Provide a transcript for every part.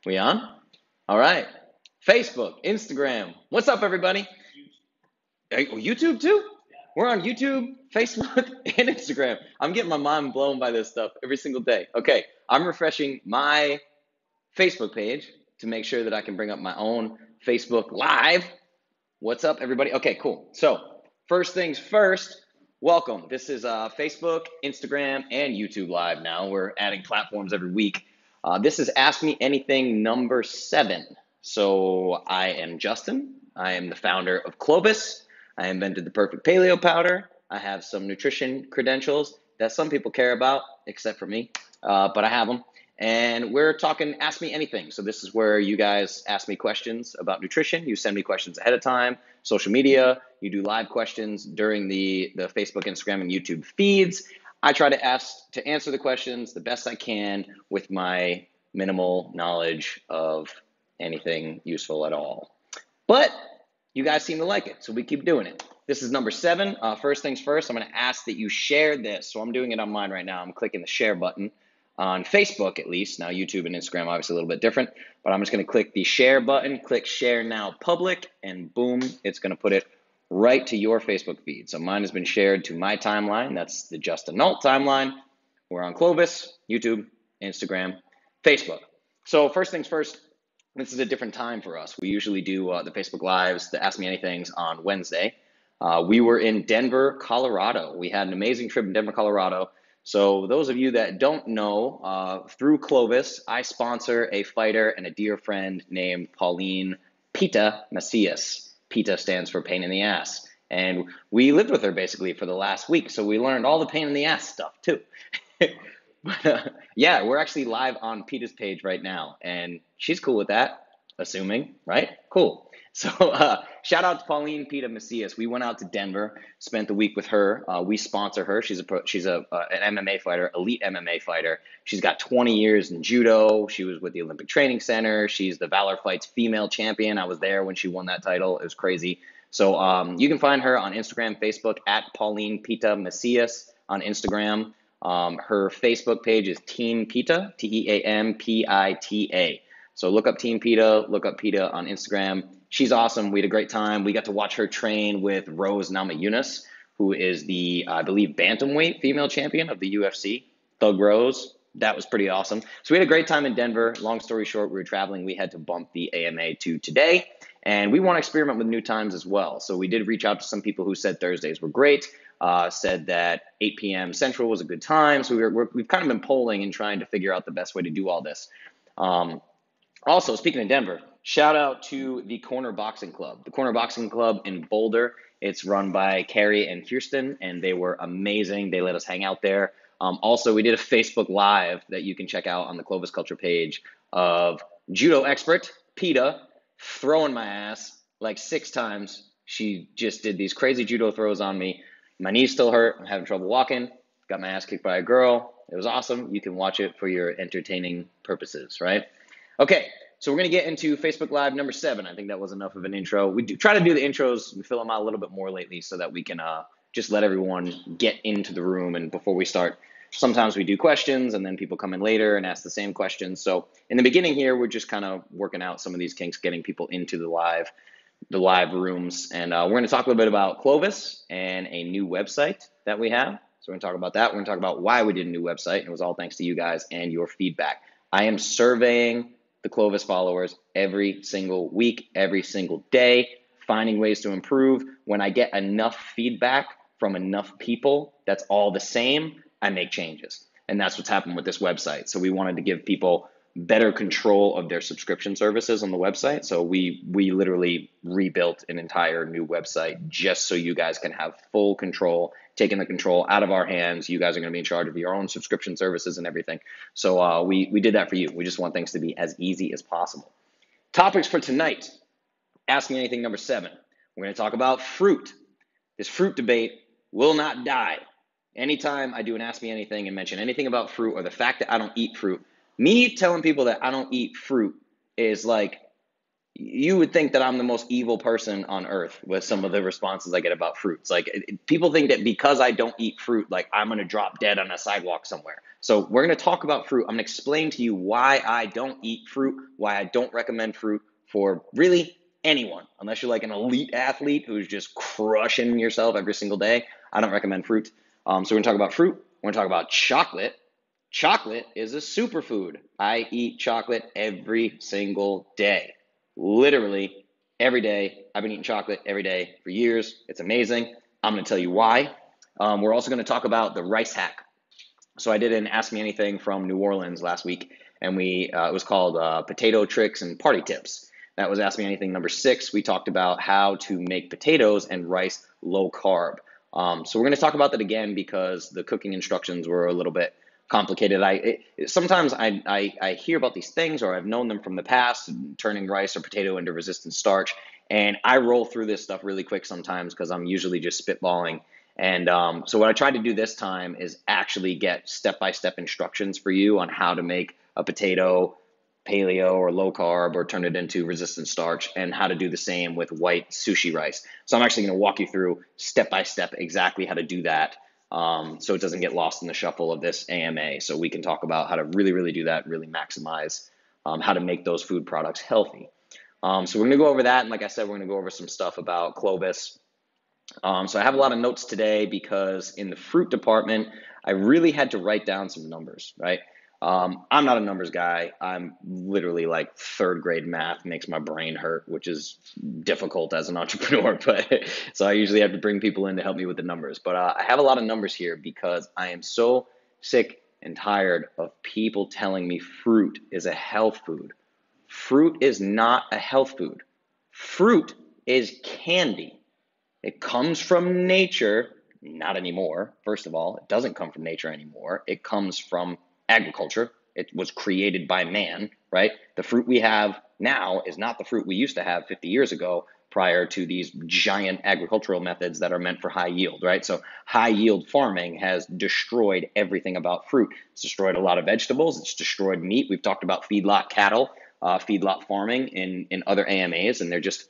We on? All right. Facebook, Instagram. What's up, everybody? Hey, YouTube too? We're on YouTube, Facebook, and Instagram. I'm getting my mind blown by this stuff every single day. Okay, I'm refreshing my Facebook page to make sure that I can bring up my own Facebook Live. What's up, everybody? Okay, cool. So, first things first, welcome. This is Facebook, Instagram, and YouTube Live now. We're adding platforms every week. This is Ask Me Anything number 7. So, I am Justin. I am the founder of Clovis. I invented the perfect paleo powder. I have some nutrition credentials that some people care about, except for me, but I have them. And we're talking Ask Me Anything. So this is where you guys ask me questions about nutrition. You send me questions ahead of time, social media. You do live questions during the Facebook, Instagram, and YouTube feeds. I try to answer the questions the best I can with my minimal knowledge of anything useful at all. But you guys seem to like it, so we keep doing it. This is number 7. First things first, I'm going to ask that you share this. So I'm doing it on mine right now. I'm clicking the share button on Facebook at least. Now YouTube and Instagram obviously a little bit different, but I'm just going to click the share button, click share now public, and boom, it's going to put it right to your Facebook feed. So mine has been shared to my timeline. That's the Justin Nault timeline. We're on Clovis, YouTube, Instagram, Facebook. So first things first, this is a different time for us. We usually do the Facebook Lives, the Ask Me Anythings on Wednesday. We were in Denver, Colorado. We had an amazing trip in Denver, Colorado. So those of you that don't know, through Clovis, I sponsor a fighter and a dear friend named Pauline Pita Macias. Pita stands for pain in the ass. And we lived with her basically for the last week. So we learned all the pain in the ass stuff too. But yeah, we're actually live on Peta's page right now, and she's cool with that, assuming, right? Cool. So shout out to Pauline Peta Macias. We went out to Denver, spent the week with her. We sponsor her. She's an MMA fighter, elite MMA fighter. She's got 20 years in judo. She was with the Olympic Training Center. She's the Valor Fights female champion. I was there when she won that title. It was crazy. So you can find her on Instagram, Facebook at Pauline Peta Macias on Instagram. Her Facebook page is Team Pita, Teampita. So look up Team Pita, look up Pita on Instagram. She's awesome. We had a great time. We got to watch her train with Rose Namajunas, who is the, I believe, bantamweight female champion of the UFC. Thug Rose. That was pretty awesome. So we had a great time in Denver. Long story short, we were traveling. We had to bump the AMA to today. And we want to experiment with new times as well. So we did reach out to some people who said Thursdays were great, said that 8 p.m. Central was a good time. So we've kind of been polling and trying to figure out the best way to do all this. Also, speaking of Denver, shout out to the Corner Boxing Club. The Corner Boxing Club in Boulder. It's run by Carrie and Kirsten, and they were amazing. They let us hang out there. Also, we did a Facebook Live that you can check out on the Clovis Culture page of judo expert Peta throwing my ass like 6 times. She just did these crazy judo throws on me. My knees still hurt. I'm having trouble walking. Got my ass kicked by a girl. It was awesome. You can watch it for your entertaining purposes, right? Okay, so we're going to get into Facebook Live number 7. I think that was enough of an intro. We do try to do the intros and fill them out a little bit more lately so that we can just let everyone get into the room. And before we start, sometimes we do questions and then people come in later and ask the same questions. So in the beginning here, we're just kind of working out some of these kinks, getting people into the live rooms. And we're going to talk a little bit about Clovis and a new website that we have. So we're going to talk about that. We're going to talk about why we did a new website. And it was all thanks to you guys and your feedback. I am surveying the Clovis followers every single week, every single day, finding ways to improve. When I get enough feedback from enough people that's all the same, I make changes. And that's what's happened with this website. So we wanted to give people better control of their subscription services on the website. So we literally rebuilt an entire new website just so you guys can have full control, taking the control out of our hands. You guys are going to be in charge of your own subscription services and everything. So we did that for you. We just want things to be as easy as possible. Topics for tonight. Ask Me Anything number 7. We're going to talk about fruit. This fruit debate will not die. Anytime I do an Ask Me Anything and mention anything about fruit or the fact that I don't eat fruit, me telling people that I don't eat fruit is like you would think that I'm the most evil person on earth with some of the responses I get about fruits. Like people think that because I don't eat fruit, like I'm going to drop dead on a sidewalk somewhere. So we're going to talk about fruit. I'm going to explain to you why I don't eat fruit, why I don't recommend fruit for really anyone, unless you're like an elite athlete who's just crushing yourself every single day. I don't recommend fruit. So we're going to talk about fruit. We're going to talk about chocolate. Chocolate is a superfood. I eat chocolate every single day. Literally every day. I've been eating chocolate every day for years. It's amazing. I'm going to tell you why. We're also going to talk about the rice hack. So I did an Ask Me Anything from New Orleans last week, and it was called Potato Tricks and Party Tips. That was Ask Me Anything number 6. We talked about how to make potatoes and rice low carb. So we're going to talk about that again because the cooking instructions were a little bit complicated. Sometimes I hear about these things, or I've known them from the past, turning rice or potato into resistant starch, and I roll through this stuff really quick sometimes because I'm usually just spitballing. And so what I tried to do this time is actually get step-by-step instructions for you on how to make a potato paleo or low carb or turn it into resistant starch, and how to do the same with white sushi rice. So I'm actually going to walk you through step-by-step exactly how to do that, so it doesn't get lost in the shuffle of this AMA. So we can talk about how to really, really do that, really maximize how to make those food products healthy. So we're going to go over that. And like I said, we're going to go over some stuff about Clovis. So I have a lot of notes today because in the fruit department, I really had to write down some numbers, right? I'm not a numbers guy. I'm literally like third grade math makes my brain hurt, which is difficult as an entrepreneur. But so I usually have to bring people in to help me with the numbers. But I have a lot of numbers here because I am so sick and tired of people telling me fruit is a health food. Fruit is not a health food. Fruit is candy. It comes from nature, not anymore. First of all, it doesn't come from nature anymore. It comes from agriculture. It was created by man, right? The fruit we have now is not the fruit we used to have 50 years ago prior to these giant agricultural methods that are meant for high yield, right? So high yield farming has destroyed everything about fruit. It's destroyed a lot of vegetables. It's destroyed meat. We've talked about feedlot cattle, feedlot farming in other AMAs, and they're just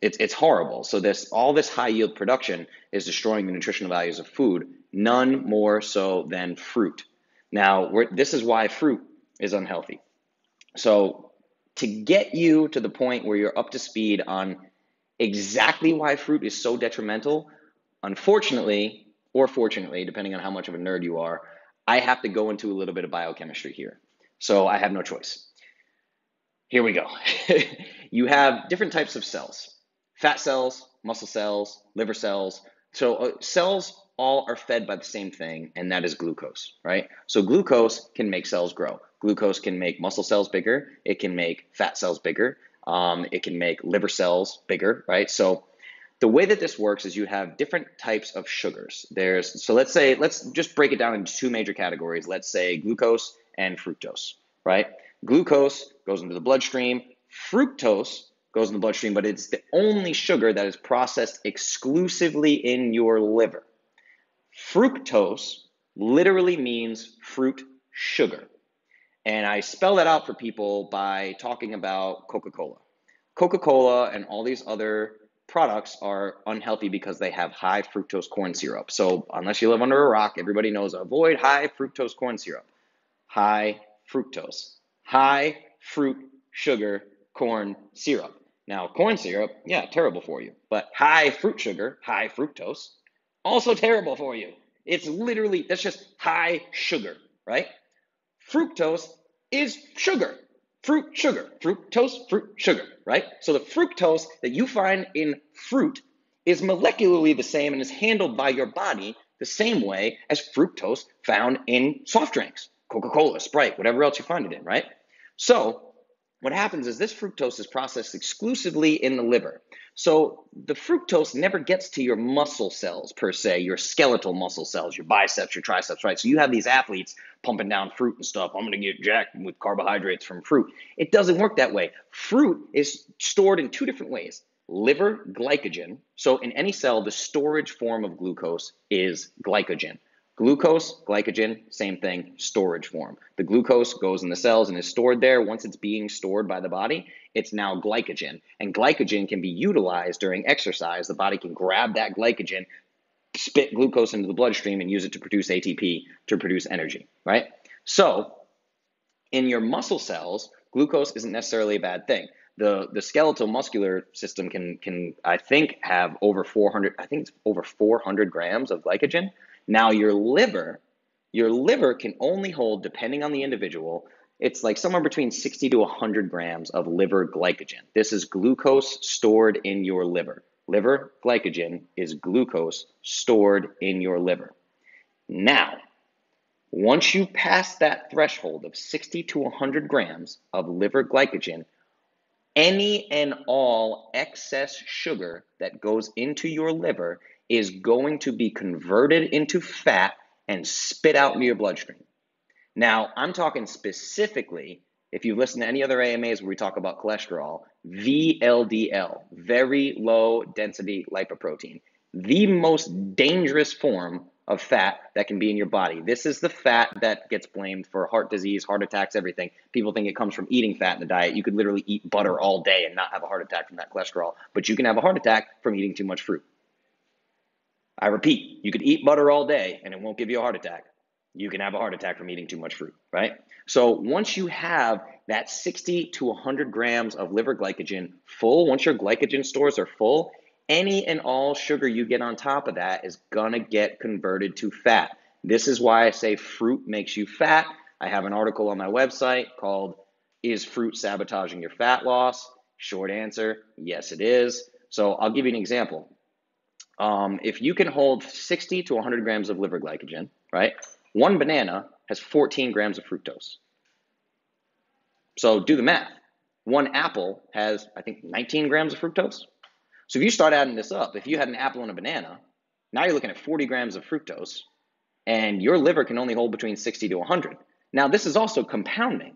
it's horrible. So all this high yield production is destroying the nutritional values of food, none more so than fruit. Now, this is why fruit is unhealthy. So to get you to the point where you're up to speed on exactly why fruit is so detrimental, unfortunately, or fortunately, depending on how much of a nerd you are, I have to go into a little bit of biochemistry here. So I have no choice. Here we go. You have different types of cells. Fat cells, muscle cells, liver cells. So cells all are fed by the same thing, and that is glucose, right? So glucose can make cells grow. Glucose can make muscle cells bigger. It can make fat cells bigger. It can make liver cells bigger, right? So the way that this works is you have different types of sugars. So let's just break it down into two major categories. Let's say glucose and fructose, right? Glucose goes into the bloodstream. Fructose goes in the bloodstream, but it's the only sugar that is processed exclusively in your liver. Fructose literally means fruit sugar. And I spell that out for people by talking about Coca-Cola. Coca-Cola and all these other products are unhealthy because they have high fructose corn syrup. So unless you live under a rock, everybody knows avoid high fructose corn syrup. High fructose, high fruit sugar corn syrup. Now, corn syrup, yeah, terrible for you. But high fruit sugar, high fructose, also terrible for you. It's literally, that's just high sugar, right? Fructose is sugar. Fruit sugar. Fructose, fruit sugar, right? So the fructose that you find in fruit is molecularly the same and is handled by your body the same way as fructose found in soft drinks, Coca-Cola, Sprite, whatever else you find it in, right? So what happens is this fructose is processed exclusively in the liver. So the fructose never gets to your muscle cells per se, your skeletal muscle cells, your biceps, your triceps, right? So you have these athletes pumping down fruit and stuff. I'm going to get jacked with carbohydrates from fruit. It doesn't work that way. Fruit is stored in two different ways. Liver glycogen. So in any cell, the storage form of glucose is glycogen. Glucose, glycogen, same thing, storage form. The glucose goes in the cells and is stored there. Once it's being stored by the body, it's now glycogen. And glycogen can be utilized during exercise. The body can grab that glycogen, spit glucose into the bloodstream, and use it to produce ATP, to produce energy, right? So in your muscle cells, glucose isn't necessarily a bad thing. The skeletal muscular system can I think have over 400, I think it's over 400 grams of glycogen. Now your liver can only hold, depending on the individual, it's like somewhere between 60 to 100 grams of liver glycogen. This is glucose stored in your liver. Liver glycogen is glucose stored in your liver. Now, once you pass that threshold of 60 to 100 grams of liver glycogen, any and all excess sugar that goes into your liver is going to be converted into fat and spit out into your bloodstream. Now, I'm talking specifically, if you listen to any other AMAs where we talk about cholesterol, VLDL, very low density lipoprotein, the most dangerous form of fat that can be in your body. This is the fat that gets blamed for heart disease, heart attacks, everything. People think it comes from eating fat in the diet. You could literally eat butter all day and not have a heart attack from that cholesterol, but you can have a heart attack from eating too much fruit. I repeat, you could eat butter all day and it won't give you a heart attack. You can have a heart attack from eating too much fruit, right? So once you have that 60 to 100 grams of liver glycogen full, once your glycogen stores are full, any and all sugar you get on top of that is gonna get converted to fat. This is why I say fruit makes you fat. I have an article on my website called "Is Fruit Sabotaging Your Fat Loss?" Short answer, yes it is. So I'll give you an example. If you can hold 60 to 100 grams of liver glycogen, right? One banana has 14 grams of fructose. So do the math. One apple has, I think, 19 grams of fructose. So if you start adding this up, if you had an apple and a banana, now you're looking at 40 grams of fructose, and your liver can only hold between 60 to 100. Now, this is also compounding.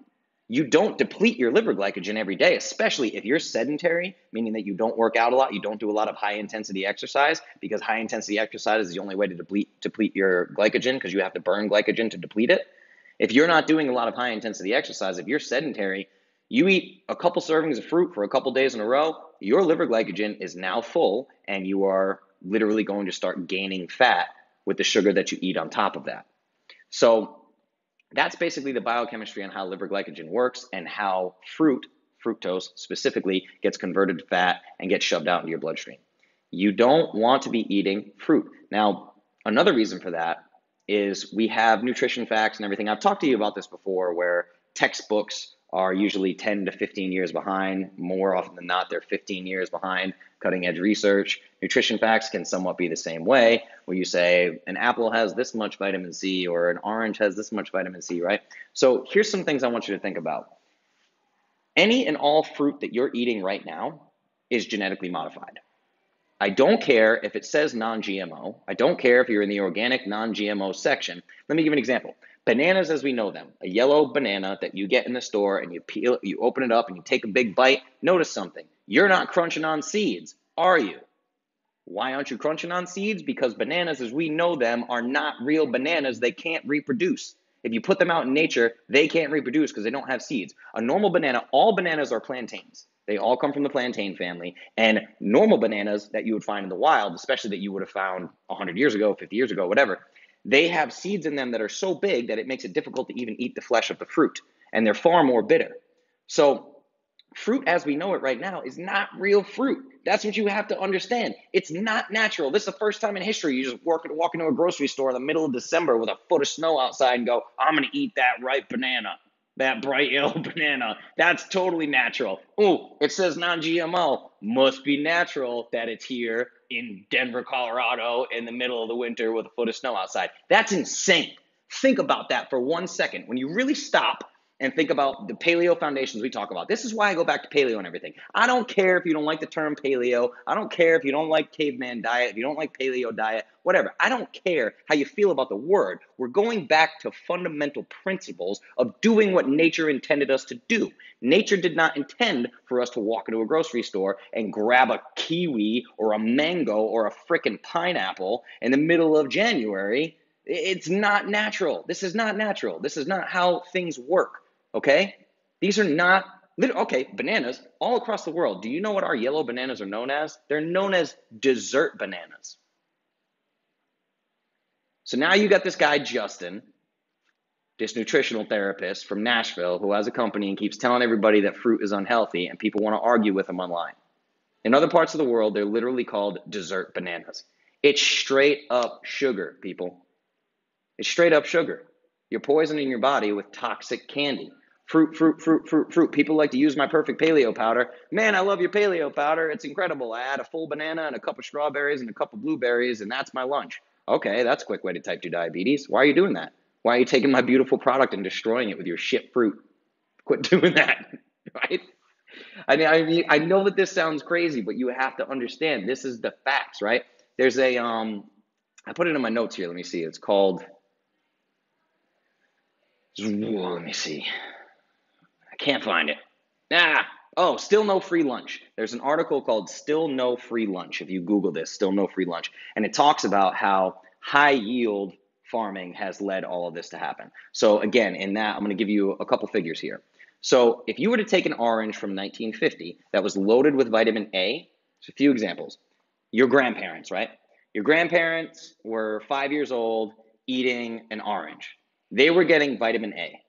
You don't deplete your liver glycogen every day, especially if you're sedentary, meaning that you don't work out a lot, you don't do a lot of high-intensity exercise, because high-intensity exercise is the only way to deplete your glycogen, because you have to burn glycogen to deplete it. If you're not doing a lot of high-intensity exercise, if you're sedentary, you eat a couple servings of fruit for a couple days in a row, your liver glycogen is now full, and you are literally going to start gaining fat with the sugar that you eat on top of that. So that's basically the biochemistry on how liver glycogen works and how fructose specifically, gets converted to fat and gets shoved out into your bloodstream. You don't want to be eating fruit. Now, another reason for that is we have nutrition facts and everything. I've talked to you about this before, where textbooks are usually 10 to 15 years behind. More often than not, they're 15 years behind cutting edge research. Nutrition facts can somewhat be the same way, where you say an apple has this much vitamin C or an orange has this much vitamin C, right? So here's some things I want you to think about. Any and all fruit that you're eating right now is genetically modified. I don't care if it says non-GMO. I don't care if you're in the organic non-GMO section. Let me give you an example. Bananas as we know them, a yellow banana that you get in the store and you peel, you open it up and you take a big bite. Notice something. You're not crunching on seeds, are you? Why aren't you crunching on seeds? Because bananas as we know them are not real bananas. They can't reproduce. If you put them out in nature, they can't reproduce because they don't have seeds. A normal banana, all bananas are plantains. They all come from the plantain family. And normal bananas that you would find in the wild, especially that you would have found 100 years ago, 50 years ago, whatever, they have seeds in them that are so big that it makes it difficult to even eat the flesh of the fruit. And they're far more bitter. So fruit as we know it right now is not real fruit. That's what you have to understand. It's not natural. This is the first time in history you just walk into a grocery store in the middle of December with a foot of snow outside and go, I'm going to eat that ripe banana, that bright yellow banana. That's totally natural. Oh, it says non-GMO. Must be natural that it's here in Denver, Colorado in the middle of the winter with a foot of snow outside. That's insane. Think about that for 1 second. When you really stop and think about the paleo foundations we talk about. This is why I go back to paleo and everything. I don't care if you don't like the term paleo. I don't care if you don't like caveman diet, if you don't like paleo diet, whatever. I don't care how you feel about the word. We're going back to fundamental principles of doing what nature intended us to do. Nature did not intend for us to walk into a grocery store and grab a kiwi or a mango or a frickin' pineapple in the middle of January. It's not natural. This is not natural. This is not how things work, okay? These are not, okay, bananas all across the world. Do you know what our yellow bananas are known as? They're known as dessert bananas. So now you got this guy, Justin, this nutritional therapist from Nashville who has a company and keeps telling everybody that fruit is unhealthy and people want to argue with him online. In other parts of the world, they're literally called dessert bananas. It's straight up sugar, people. It's straight up sugar. You're poisoning your body with toxic candy. Fruit, fruit, fruit, fruit, fruit. People like to use my perfect paleo powder. Man, I love your paleo powder. It's incredible. I add a full banana and a cup of strawberries and a cup of blueberries, and that's my lunch. Okay, that's a quick way to type 2 diabetes. Why are you doing that? Why are you taking my beautiful product and destroying it with your shit fruit? Quit doing that, right? I know that this sounds crazy, but you have to understand this is the facts, right? There's a I put it in my notes here. Let me see. It's called. Let me see. I can't find it. Still no free lunch. There's an article called Still No Free Lunch. If you Google this, Still No Free Lunch. And it talks about how high yield farming has led all of this to happen. So again, in that, I'm going to give you a couple figures here. So if you were to take an orange from 1950 that was loaded with vitamin A, just a few examples. Your grandparents, right? Your grandparents were 5 years old eating an orange. They were getting vitamin A.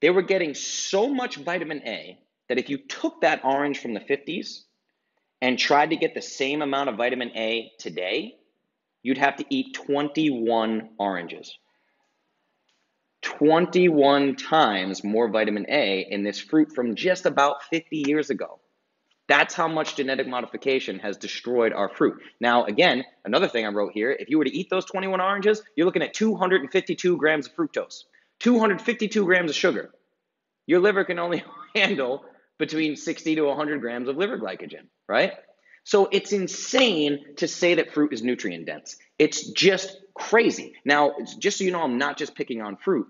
They were getting so much vitamin A that if you took that orange from the 50s and tried to get the same amount of vitamin A today, you'd have to eat 21 oranges. 21 times more vitamin A in this fruit from just about 50 years ago. That's how much genetic modification has destroyed our fruit. Now, again, another thing I wrote here, if you were to eat those 21 oranges, you're looking at 252 grams of fructose, 252 grams of sugar. Your liver can only handle between 60 to 100 grams of liver glycogen, right? So it's insane to say that fruit is nutrient dense. It's just crazy. Now, just so you know, I'm not just picking on fruit.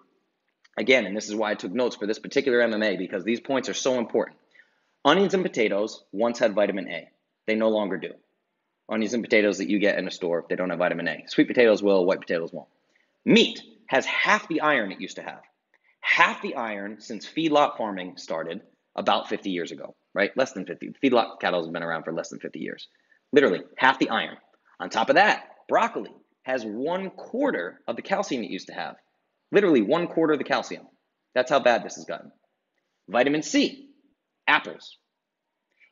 Again, and this is why I took notes for this particular MMA, because these points are so important. Onions and potatoes once had vitamin A. They no longer do. Onions and potatoes that you get in a store, they don't have vitamin A. Sweet potatoes will, white potatoes won't. Meat has half the iron it used to have. Half the iron since feedlot farming started about 50 years ago, right? Less than 50. Feedlot cattle have been around for less than 50 years. Literally, half the iron. On top of that, broccoli has 1/4 of the calcium it used to have. Literally 1/4 of the calcium. That's how bad this has gotten. Vitamin C, apples.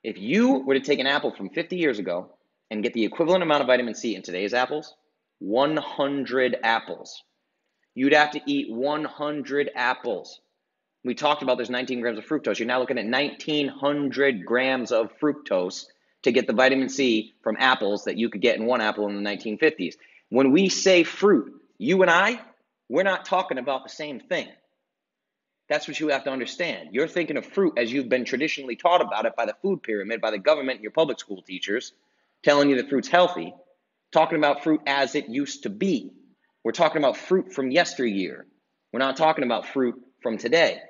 If you were to take an apple from 50 years ago and get the equivalent amount of vitamin C in today's apples, 100 apples. You'd have to eat 100 apples. We talked about there's 19 grams of fructose. You're now looking at 1,900 grams of fructose to get the vitamin C from apples that you could get in one apple in the 1950s. When we say fruit, you and I, we're not talking about the same thing. That's what you have to understand. You're thinking of fruit as you've been traditionally taught about it by the food pyramid, by the government and your public school teachers, telling you that fruit's healthy, talking about fruit as it used to be. We're talking about fruit from yesteryear. We're not talking about fruit from today.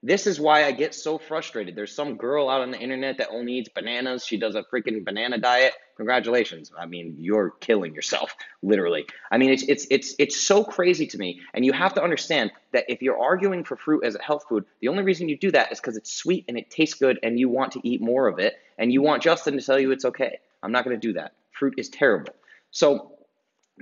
This is why I get so frustrated. There's some girl out on the internet that only eats bananas. She does a freaking banana diet. Congratulations. I mean, you're killing yourself, literally. I mean, it's so crazy to me. And you have to understand that if you're arguing for fruit as a health food, the only reason you do that is because it's sweet and it tastes good and you want to eat more of it and you want Justin to tell you it's okay. I'm not going to do that. Fruit is terrible. So,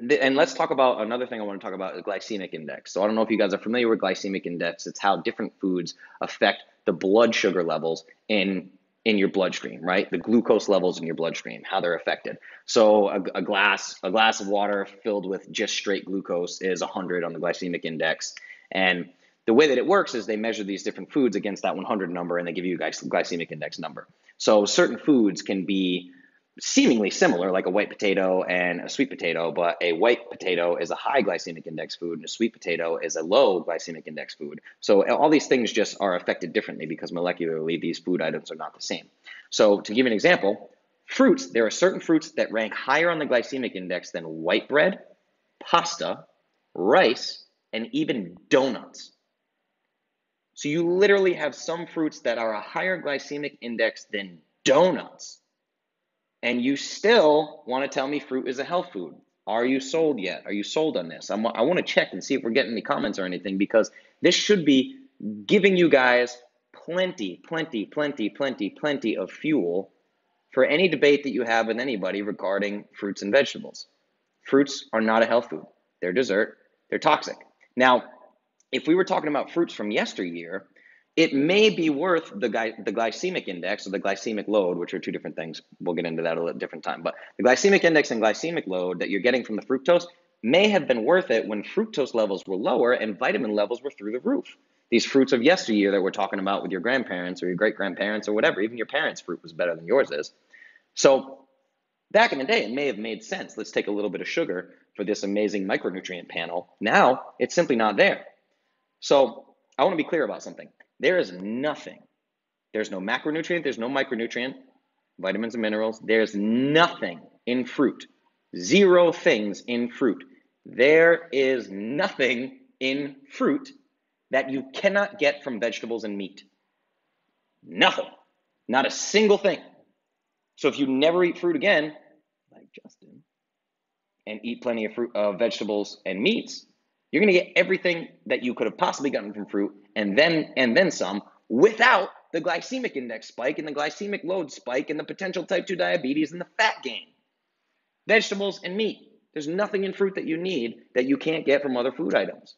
and let's talk about another thing I want to talk about is glycemic index. So I don't know if you guys are familiar with glycemic index. It's how different foods affect the blood sugar levels in your bloodstream, right? The glucose levels in your bloodstream, how they're affected. So a glass of water filled with just straight glucose is 100 on the glycemic index. And the way that it works is they measure these different foods against that 100 number and they give you a glycemic index number. So certain foods can be seemingly similar, like a white potato and a sweet potato, but a white potato is a high glycemic index food and a sweet potato is a low glycemic index food. So all these things just are affected differently because molecularly these food items are not the same. So to give you an example, fruits, there are certain fruits that rank higher on the glycemic index than white bread, pasta, rice, and even donuts. So you literally have some fruits that are a higher glycemic index than donuts. And you still want to tell me fruit is a health food. Are you sold yet? Are you sold on this? I want to check and see if we're getting any comments or anything, because this should be giving you guys plenty of fuel for any debate that you have with anybody regarding fruits and vegetables. Fruits are not a health food. They're dessert. They're toxic. Now, if we were talking about fruits from yesteryear, it may be worth the glycemic index or the glycemic load, which are two different things. We'll get into that a little different time. But the glycemic index and glycemic load that you're getting from the fructose may have been worth it when fructose levels were lower and vitamin levels were through the roof. These fruits of yesteryear that we're talking about with your grandparents or your great-grandparents or whatever, even your parents' fruit was better than yours is. So back in the day, it may have made sense. Let's take a little bit of sugar for this amazing micronutrient panel. Now, it's simply not there. So I want to be clear about something. There is nothing. There's no macronutrient. There's no micronutrient, vitamins and minerals. There's nothing in fruit. Zero things in fruit. There is nothing in fruit that you cannot get from vegetables and meat. Nothing. Not a single thing. So if you never eat fruit again, like Justin, and eat plenty of fruit, vegetables and meats, you're going to get everything that you could have possibly gotten from fruit and then some, without the glycemic index spike and the glycemic load spike and the potential type 2 diabetes and the fat gain. Vegetables and meat. There's nothing in fruit that you need that you can't get from other food items.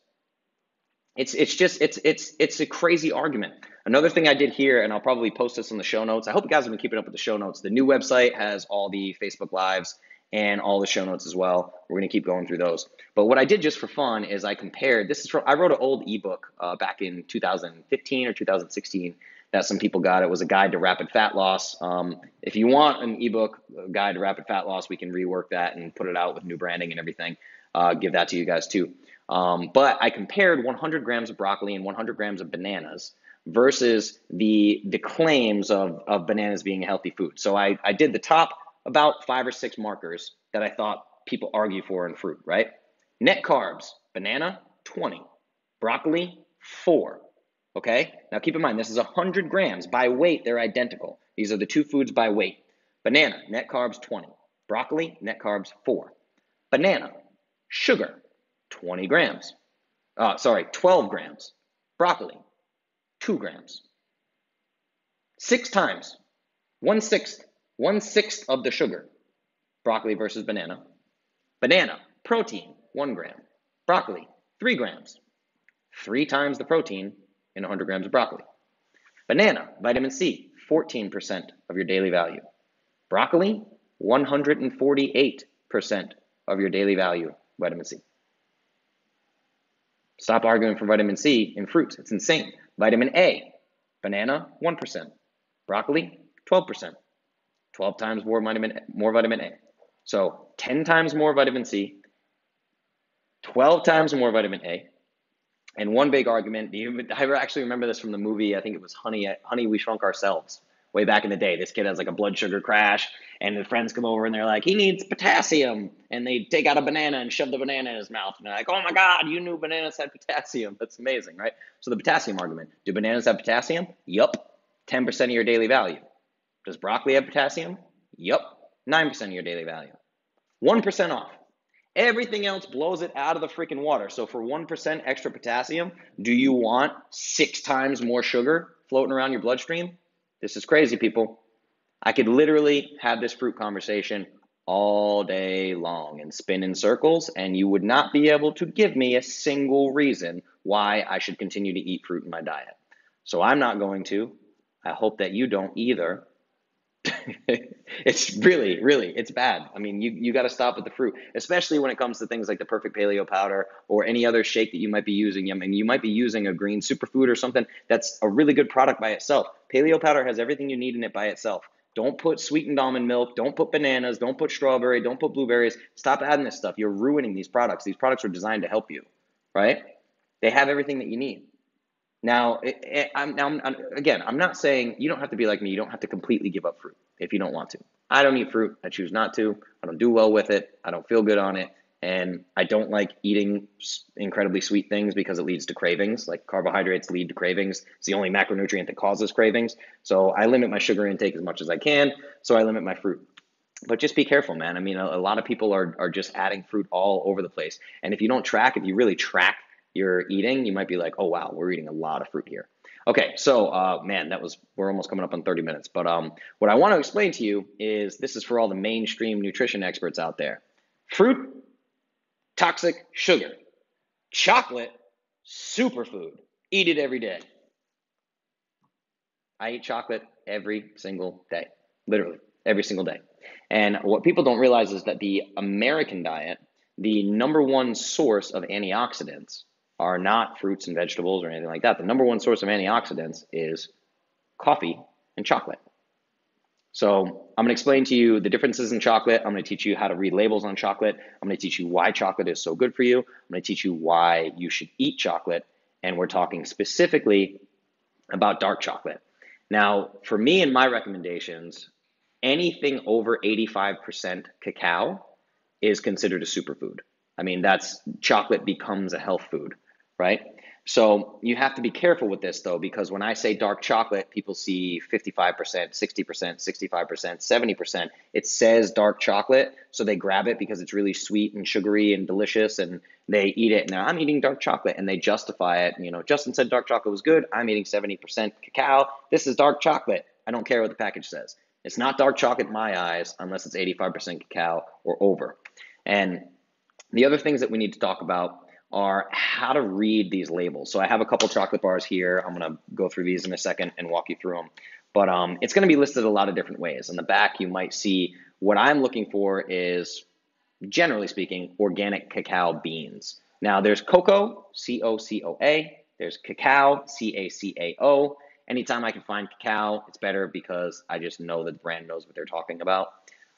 It's a crazy argument. Another thing I did here, and I'll probably post this in the show notes. I hope you guys have been keeping up with the show notes. The new website has all the Facebook Lives and all the show notes as well. We're going to keep going through those. But what I did just for fun is I compared, I wrote an old ebook back in 2015 or 2016 that some people got. It was a guide to rapid fat loss. If you want an ebook, a guide to rapid fat loss, we can rework that and put it out with new branding and everything. Give that to you guys too. But I compared 100 grams of broccoli and 100 grams of bananas versus the claims of bananas being a healthy food. So I did the top about 5 or 6 markers that I thought people argue for in fruit, right? Net carbs, banana, 20. Broccoli, 4. Okay? Now keep in mind, this is 100 grams. By weight, they're identical. These are the two foods by weight. Banana, net carbs, 20. Broccoli, net carbs, 4. Banana, sugar, 20 grams. 12 grams. Broccoli, 2 grams. 6 times. 1/6 of the sugar. Broccoli versus banana. Banana, protein, 1 gram. Broccoli, 3 grams. 3 times the protein in 100 grams of broccoli. Banana, vitamin C, 14% of your daily value. Broccoli, 148% of your daily value, vitamin C. Stop arguing for vitamin C in fruits. It's insane. Vitamin A, banana, 1%. Broccoli, 12%. 12 times more vitamin A. So 10 times more vitamin C, 12 times more vitamin A. And one big argument, I actually remember this from the movie, I think it was Honey, We Shrunk Ourselves, way back in the day. This kid has like a blood sugar crash, and the friends come over and they're like, he needs potassium. And they take out a banana and shove the banana in his mouth. And they're like, oh my God, you knew bananas had potassium. That's amazing, right? So the potassium argument. Do bananas have potassium? Yup. 10% of your daily value. Does broccoli have potassium? Yup. 9% of your daily value. 1% off. Everything else blows it out of the freaking water. So for 1% extra potassium, do you want 6 times more sugar floating around your bloodstream? This is crazy, people. I could literally have this fruit conversation all day long and spin in circles, and you would not be able to give me a single reason why I should continue to eat fruit in my diet. So I'm not going to. I hope that you don't either. It's really, it's bad. I mean, you got to stop with the fruit, especially when it comes to things like the perfect paleo powder or any other shake that you might be using. I mean, you might be using a green superfood or something that's a really good product by itself. Paleo powder has everything you need in it by itself. Don't put sweetened almond milk. Don't put bananas. Don't put strawberry. Don't put blueberries. Stop adding this stuff. You're ruining these products. These products are designed to help you, right? They have everything that you need. Now, I'm not saying you don't have to be like me. You don't have to completely give up fruit if you don't want to. I don't eat fruit. I choose not to. I don't do well with it. I don't feel good on it. And I don't like eating incredibly sweet things because it leads to cravings. Like carbohydrates lead to cravings. It's the only macronutrient that causes cravings. So I limit my sugar intake as much as I can. So I limit my fruit. But just be careful, man. I mean, a lot of people are just adding fruit all over the place. And if you don't track, if you really track your eating, you might be like, oh, wow, we're eating a lot of fruit here. Okay, so man, we're almost coming up on 30 minutes. But what I want to explain to you is this is for all the mainstream nutrition experts out there. Fruit, toxic, sugar. Chocolate, superfood. Eat it every day. I eat chocolate every single day, literally every single day. And what people don't realize is that the American diet, the number one source of antioxidants are not fruits and vegetables or anything like that. The number one source of antioxidants is coffee and chocolate. So I'm going to explain to you the differences in chocolate. I'm going to teach you how to read labels on chocolate. I'm going to teach you why chocolate is so good for you. I'm going to teach you why you should eat chocolate. And we're talking specifically about dark chocolate. Now, for me and my recommendations, anything over 85% cacao is considered a superfood. I mean, chocolate becomes a health food, right? So you have to be careful with this though, because when I say dark chocolate, people see 55%, 60%, 65%, 70%. It says dark chocolate, so they grab it because it's really sweet and sugary and delicious, and they eat it. And I'm eating dark chocolate, and they justify it. You know, Justin said dark chocolate was good. I'm eating 70% cacao. This is dark chocolate. I don't care what the package says. It's not dark chocolate in my eyes unless it's 85% cacao or over. And the other things that we need to talk about are how to read these labels. So I have a couple chocolate bars here. I'm going to go through these in a second and walk you through them. But it's going to be listed a lot of different ways. On the back, you might see what I'm looking for is, generally speaking, organic cacao beans. Now, there's cocoa, C-O-C-O-A. There's cacao, C-A-C-A-O. Anytime I can find cacao, it's better because I just know that the brand knows what they're talking about.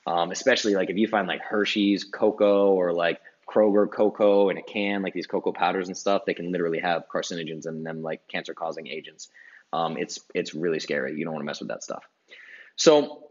Especially like if you find like Hershey's cocoa or like Kroger cocoa in a can, like these cocoa powders and stuff, they can literally have carcinogens in them, like cancer-causing agents. It's really scary. You don't want to mess with that stuff. So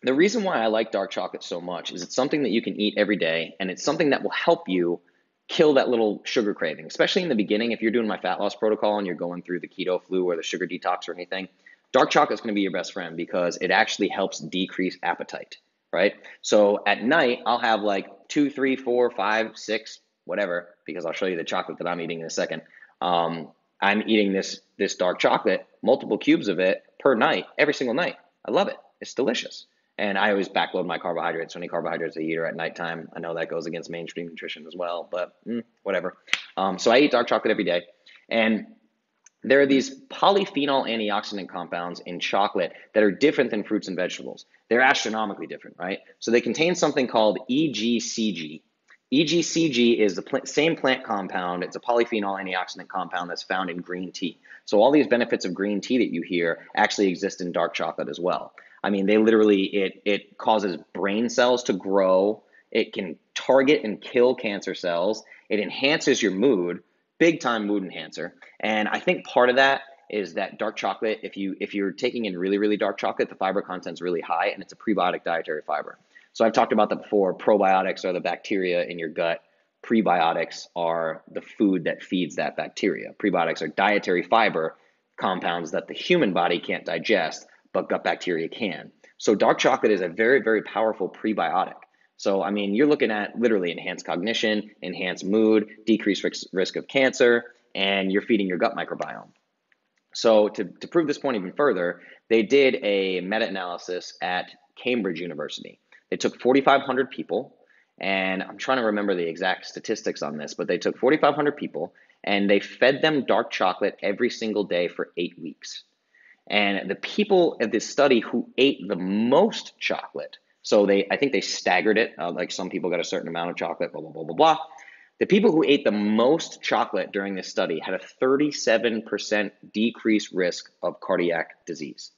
the reason why I like dark chocolate so much is it's something that you can eat every day, and it's something that will help you kill that little sugar craving, especially in the beginning. If you're doing my fat loss protocol and you're going through the keto flu or the sugar detox or anything, dark chocolate is going to be your best friend because it actually helps decrease appetite, right? So at night, I'll have like 2, 3, 4, 5, 6, whatever, because I'll show you the chocolate that I'm eating in a second. I'm eating this dark chocolate, multiple cubes of it per night, every single night. I love it. It's delicious. And I always backload my carbohydrates. So any carbohydrates I eat are at nighttime. I know that goes against mainstream nutrition as well, but whatever. So I eat dark chocolate every day. And there are these polyphenol antioxidant compounds in chocolate that are different than fruits and vegetables. They're astronomically different, right? So they contain something called EGCG. EGCG is the same plant compound. It's a polyphenol antioxidant compound that's found in green tea. So all these benefits of green tea that you hear actually exist in dark chocolate as well. I mean, they literally, it causes brain cells to grow. It can target and kill cancer cells. It enhances your mood, big time mood enhancer. And I think part of that is that dark chocolate, if you're taking in really, really dark chocolate, the fiber content's really high, and it's a prebiotic dietary fiber. So I've talked about that before. Probiotics are the bacteria in your gut. Prebiotics are the food that feeds that bacteria. Prebiotics are dietary fiber compounds that the human body can't digest, but gut bacteria can. So dark chocolate is a very, very powerful prebiotic. So, I mean, you're looking at literally enhanced cognition, enhanced mood, decreased risk of cancer, and you're feeding your gut microbiome. So to prove this point even further, they did a meta-analysis at Cambridge University. They took 4,500 people, and I'm trying to remember the exact statistics on this, but they took 4,500 people, and they fed them dark chocolate every single day for 8 weeks. And the people at this study who ate the most chocolate, so I think they staggered it, like some people got a certain amount of chocolate, blah, blah, blah, blah, blah. The people who ate the most chocolate during this study had a 37% decreased risk of cardiac disease.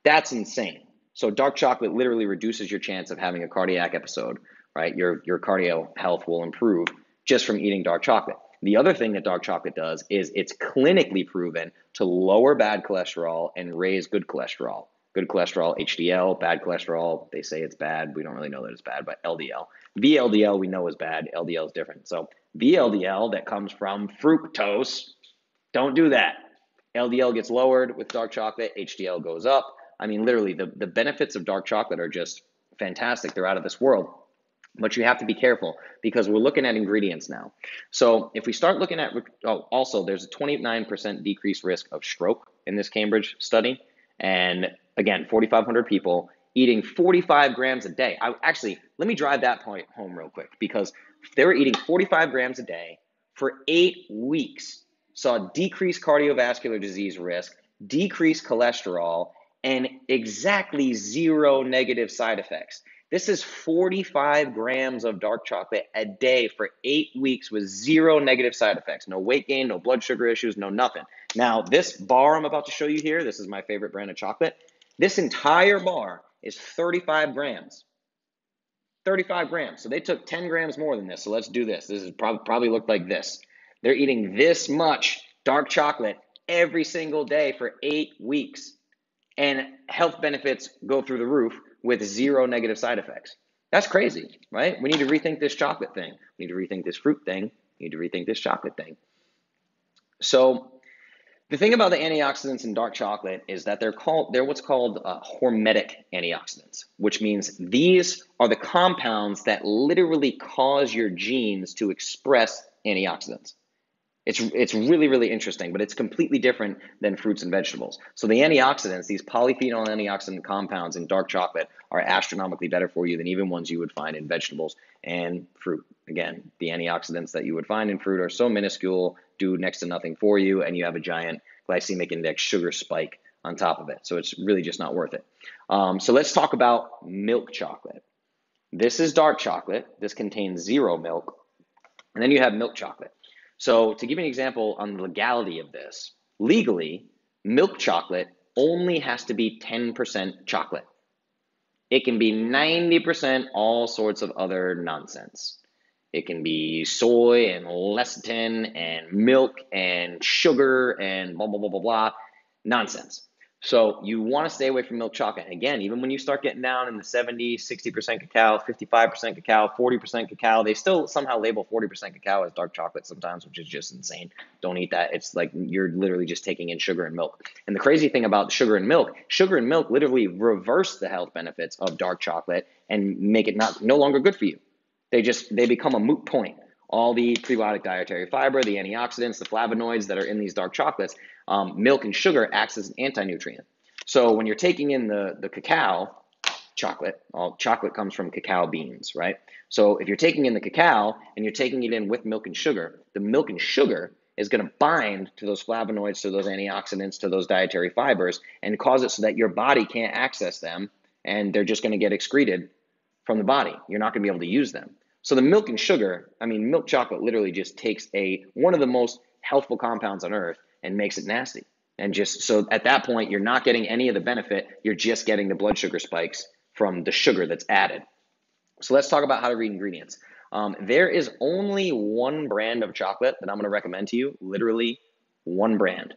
That's insane. So dark chocolate literally reduces your chance of having a cardiac episode, right? Your cardio health will improve just from eating dark chocolate. The other thing that dark chocolate does is it's clinically proven to lower bad cholesterol and raise good cholesterol. Good cholesterol, HDL, bad cholesterol, they say it's bad. We don't really know that it's bad, but LDL. VLDL we know is bad. LDL is different. So VLDL that comes from fructose, don't do that. LDL gets lowered with dark chocolate, HDL goes up. I mean, literally, the benefits of dark chocolate are just fantastic. They're out of this world. But you have to be careful because we're looking at ingredients now. So if we start looking at, also there's a 29% decreased risk of stroke in this Cambridge study. And again, 4,500 people eating 45 grams a day. Let me drive that point home real quick, because they were eating 45 grams a day for 8 weeks, saw decreased cardiovascular disease risk, decreased cholesterol, and exactly 0 negative side effects. This is 45 grams of dark chocolate a day for 8 weeks with 0 negative side effects. No weight gain, no blood sugar issues, no nothing. Now, this bar I'm about to show you here, this is my favorite brand of chocolate. This entire bar is 35 grams. 35 grams. So they took 10 grams more than this. So let's do this. This is probably looked like this. They're eating this much dark chocolate every single day for 8 weeks. And health benefits go through the roof with 0 negative side effects. That's crazy, right? We need to rethink this chocolate thing. We need to rethink this fruit thing. We need to rethink this chocolate thing. So the thing about the antioxidants in dark chocolate is that they're what's called hormetic antioxidants, which means these are the compounds that literally cause your genes to express antioxidants. It's really, really interesting, but it's completely different than fruits and vegetables. So the antioxidants, these polyphenol antioxidant compounds in dark chocolate, are astronomically better for you than even ones you would find in vegetables and fruit. Again, the antioxidants that you would find in fruit are so minuscule, do next to nothing for you, and you have a giant glycemic index sugar spike on top of it. So it's really just not worth it. So let's talk about milk chocolate. This is dark chocolate. This contains 0 milk. And then you have milk chocolate. So to give you an example on the legality of this, legally, milk chocolate only has to be 10% chocolate. It can be 90% all sorts of other nonsense. It can be soy and lecithin and milk and sugar and blah, blah, blah, blah, blah, nonsense. So you want to stay away from milk chocolate. And again, even when you start getting down in the 70, 60% cacao, 55% cacao, 40% cacao, they still somehow label 40% cacao as dark chocolate sometimes, which is just insane. Don't eat that. It's like you're literally just taking in sugar and milk. And the crazy thing about sugar and milk literally reverse the health benefits of dark chocolate and make it no longer good for you. They become a moot point. All the prebiotic dietary fiber, the antioxidants, the flavonoids that are in these dark chocolates, milk and sugar acts as an anti-nutrient. So when you're taking in the cacao chocolate, all chocolate comes from cacao beans, right? So if you're taking in the cacao and you're taking it in with milk and sugar, the milk and sugar is going to bind to those flavonoids, to those antioxidants, to those dietary fibers, and cause it so that your body can't access them, and they're just going to get excreted from the body. You're not going to be able to use them. So the milk and sugar, milk chocolate literally just takes one of the most healthful compounds on earth and makes it nasty. And just so at that point, you're not getting any of the benefit. You're just getting the blood sugar spikes from the sugar that's added. So let's talk about how to read ingredients. There is only one brand of chocolate that I'm going to recommend to you, literally one brand.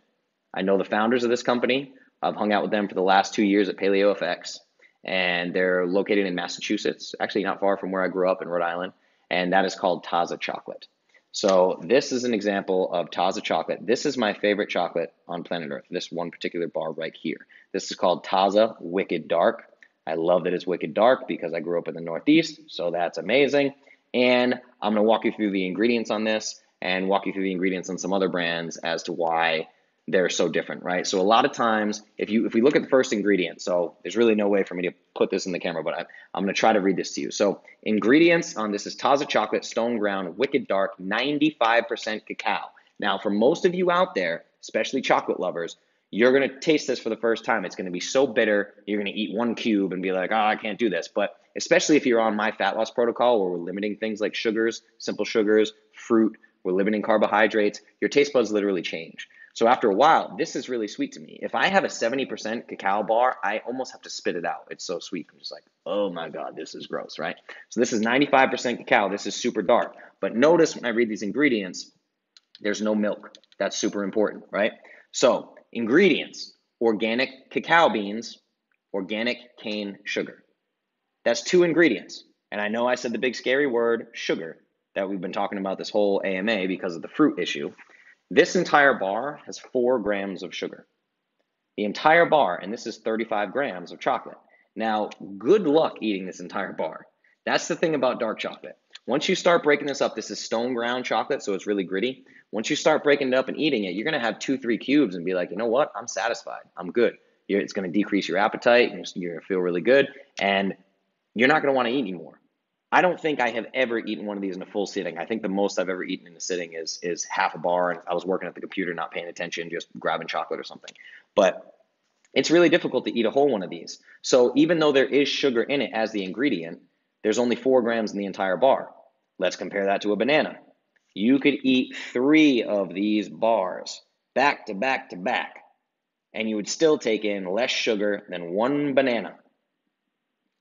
I know the founders of this company. I've hung out with them for the last 2 years at PaleoFX. And they're located in Massachusetts, actually not far from where I grew up in Rhode Island, and that is called Taza chocolate. So this is an example of Taza chocolate. This is my favorite chocolate on planet Earth, this one particular bar right here. This is called Taza Wicked Dark. I love that it's wicked dark because I grew up in the Northeast, so that's amazing. And I'm going to walk you through the ingredients on this and walk you through the ingredients on some other brands as to why they're so different, right? So a lot of times, if we look at the first ingredient, so there's really no way for me to put this in the camera, but I'm going to try to read this to you. So ingredients on this is Taza chocolate, stone ground, wicked dark, 95% cacao. Now, for most of you out there, especially chocolate lovers, you're going to taste this for the first time. It's going to be so bitter, you're going to eat one cube and be like, oh, I can't do this. But especially if you're on my fat loss protocol where we're limiting things like sugars, simple sugars, fruit, we're limiting carbohydrates, your taste buds literally change. So after a while, this is really sweet to me. If I have a 70% cacao bar, I almost have to spit it out. It's so sweet. I'm just like, oh my God, this is gross, right? So this is 95% cacao. This is super dark. But notice when I read these ingredients, there's no milk. That's super important, right? So ingredients, organic cacao beans, organic cane sugar. That's 2 ingredients. And I know I said the big scary word, sugar, that we've been talking about this whole AMA because of the fruit issue. This entire bar has 4 grams of sugar. The entire bar, and this is 35 grams of chocolate. Now, good luck eating this entire bar. That's the thing about dark chocolate. Once you start breaking this up, this is stone ground chocolate, so it's really gritty. Once you start breaking it up and eating it, you're going to have 2, 3 cubes and be like, you know what? I'm satisfied. I'm good. It's going to decrease your appetite, and you're going to feel really good, and you're not going to want to eat anymore. I don't think I have ever eaten one of these in a full sitting. I think the most I've ever eaten in a sitting is half a bar, and I was working at the computer, not paying attention, just grabbing chocolate or something. But it's really difficult to eat a whole one of these. So even though there is sugar in it as the ingredient, there's only 4 grams in the entire bar. Let's compare that to a banana. You could eat 3 of these bars back to back to back, and you would still take in less sugar than one banana.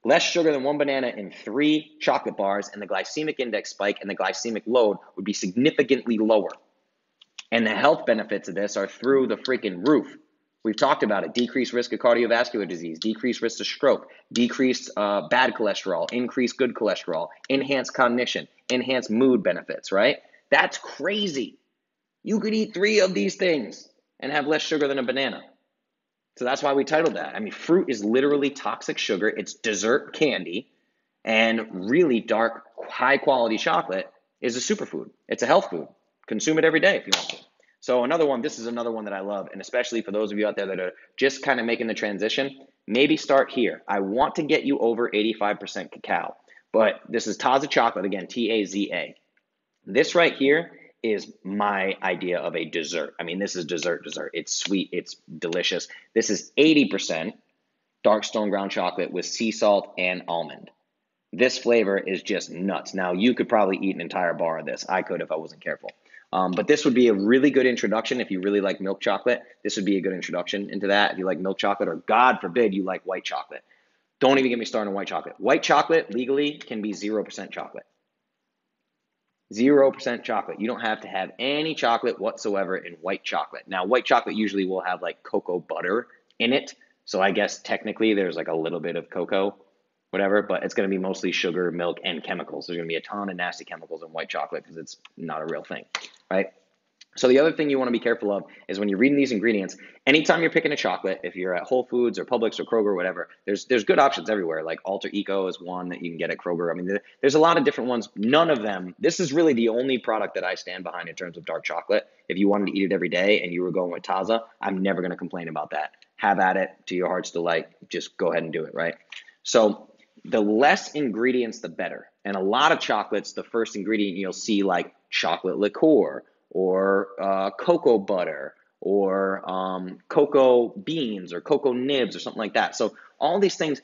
Less sugar than one banana in 3 chocolate bars, and the glycemic index spike and the glycemic load would be significantly lower. And the health benefits of this are through the freaking roof. We've talked about it. Decreased risk of cardiovascular disease, decreased risk of stroke, decreased bad cholesterol, increased good cholesterol, enhanced cognition, enhanced mood benefits, right? That's crazy. You could eat 3 of these things and have less sugar than a banana. So that's why we titled that. I mean, fruit is literally toxic sugar. It's dessert candy, and really dark, high-quality chocolate is a superfood. It's a health food. Consume it every day if you want to. So another one, this is another one that I love, and especially for those of you out there that are just kind of making the transition, maybe start here. I want to get you over 85% cacao, but this is Taza chocolate, again, Taza. This right here is my idea of a dessert. I mean, this is dessert. It's sweet, it's delicious. This is 80% dark stone ground chocolate with sea salt and almond. This flavor is just nuts. Now, you could probably eat an entire bar of this. I could if I wasn't careful. But this would be a really good introduction if you really like milk chocolate. This would be a good introduction into that if you like milk chocolate, or God forbid you like white chocolate. Don't even get me started on white chocolate. White chocolate legally can be 0% chocolate. 0% chocolate. You don't have to have any chocolate whatsoever in white chocolate. Now, white chocolate usually will have like cocoa butter in it. So I guess technically there's like a little bit of cocoa, whatever, but it's going to be mostly sugar, milk, and chemicals. There's going to be a ton of nasty chemicals in white chocolate because it's not a real thing, right? So the other thing you want to be careful of is when you're reading these ingredients, anytime you're picking a chocolate, if you're at Whole Foods or Publix or Kroger or whatever, there's good options everywhere. Like Alter Eco is one that you can get at Kroger. I mean, there's a lot of different ones. None of them, this is really the only product that I stand behind in terms of dark chocolate. If you wanted to eat it every day and you were going with Taza, I'm never going to complain about that. Have at it to your heart's delight. Just go ahead and do it, right? So the less ingredients, the better. And a lot of chocolates, the first ingredient you'll see like chocolate liqueur, or cocoa butter, or cocoa beans, or cocoa nibs, or something like that. So all these things,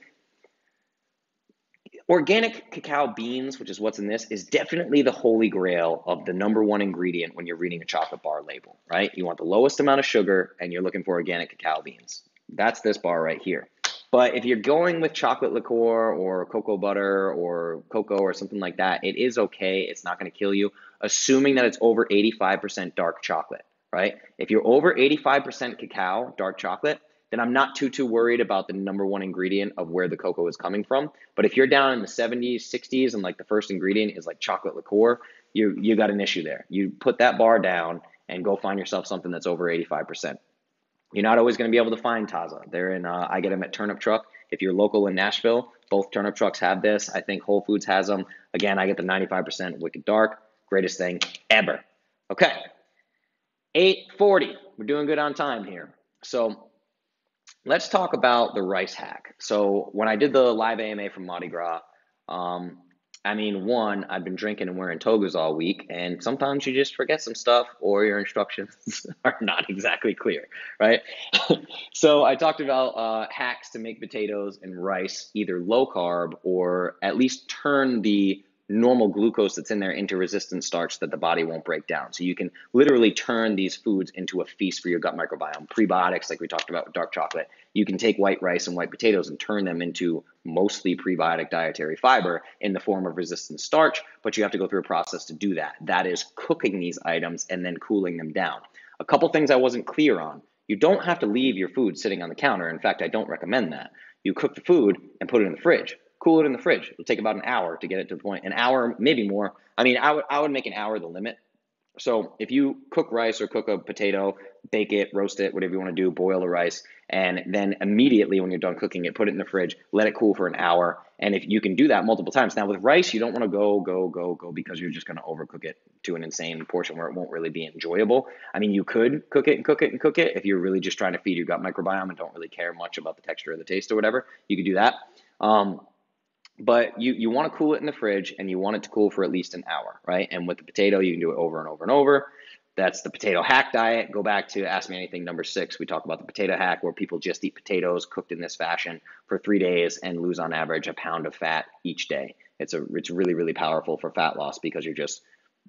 organic cacao beans, which is what's in this, is definitely the holy grail of the #1 ingredient when you're reading a chocolate bar label, right? You want the lowest amount of sugar, and you're looking for organic cacao beans. That's this bar right here. But if you're going with chocolate liqueur or cocoa butter or cocoa or something like that, it is okay. It's not going to kill you, assuming that it's over 85% dark chocolate, right? If you're over 85% cacao, dark chocolate, then I'm not too worried about the #1 ingredient of where the cocoa is coming from. But if you're down in the 70s, 60s, and like the first ingredient is like chocolate liqueur, you got an issue there. You put that bar down and go find yourself something that's over 85%. You're not always going to be able to find Taza. They're in, I get them at Turnip Truck. If you're local in Nashville, both Turnip Trucks have this. I think Whole Foods has them. Again, I get the 95% Wicked Dark. Greatest thing ever. Okay, 8:40. We're doing good on time here. So let's talk about the rice hack. So when I did the live AMA from Mardi Gras, I mean, one, I've been drinking and wearing togas all week, and sometimes you just forget some stuff or your instructions are not exactly clear, right? So I talked about hacks to make potatoes and rice either low carb or at least turn the normal glucose that's in there into resistant starch that the body won't break down. So you can literally turn these foods into a feast for your gut microbiome. Prebiotics, like we talked about with dark chocolate, you can take white rice and white potatoes and turn them into mostly prebiotic dietary fiber in the form of resistant starch, but you have to go through a process to do that. That is cooking these items and then cooling them down. A couple things I wasn't clear on. You don't have to leave your food sitting on the counter. In fact, I don't recommend that. You cook the food and put it in the fridge. Cool it in the fridge. It'll take about an hour to get it to the point. An hour, maybe more. I mean, I would make an hour the limit. So if you cook rice or cook a potato, bake it, roast it, whatever you want to do, boil the rice, and then immediately when you're done cooking it, put it in the fridge, let it cool for an hour. And if you can do that multiple times. Now with rice, you don't want to go because you're just going to overcook it to an insane portion where it won't really be enjoyable. I mean, you could cook it and cook it and cook it if you're really just trying to feed your gut microbiome and don't really care much about the texture or the taste or whatever. You could do that. But you want to cool it in the fridge, and you want it to cool for at least an hour, right? And with the potato, you can do it over and over and over. That's the potato hack diet. Go back to Ask Me Anything number 6. We talk about the potato hack, where people just eat potatoes cooked in this fashion for 3 days and lose on average a pound of fat each day. It's really, really powerful for fat loss because you're just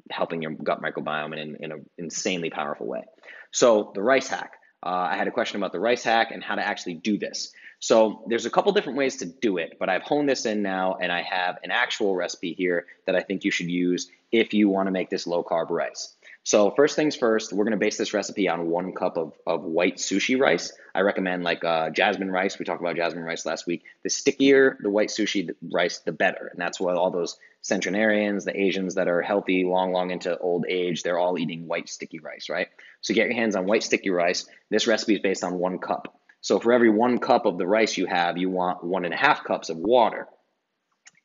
helping your gut microbiome in an insanely powerful way. So the rice hack. I had a question about the rice hack and how to actually do this. So there's a couple different ways to do it, but I've honed this in now, and I have an actual recipe here that I think you should use if you want to make this low carb rice. So first things first, we're going to base this recipe on 1 cup of white sushi rice. I recommend like jasmine rice. We talked about jasmine rice last week. The stickier the white sushi rice, the better. And that's what all those centenarians, the Asians that are healthy, long into old age, they're all eating white sticky rice, right? So get your hands on white sticky rice. This recipe is based on 1 cup. So for every 1 cup of the rice you have, you want 1.5 cups of water.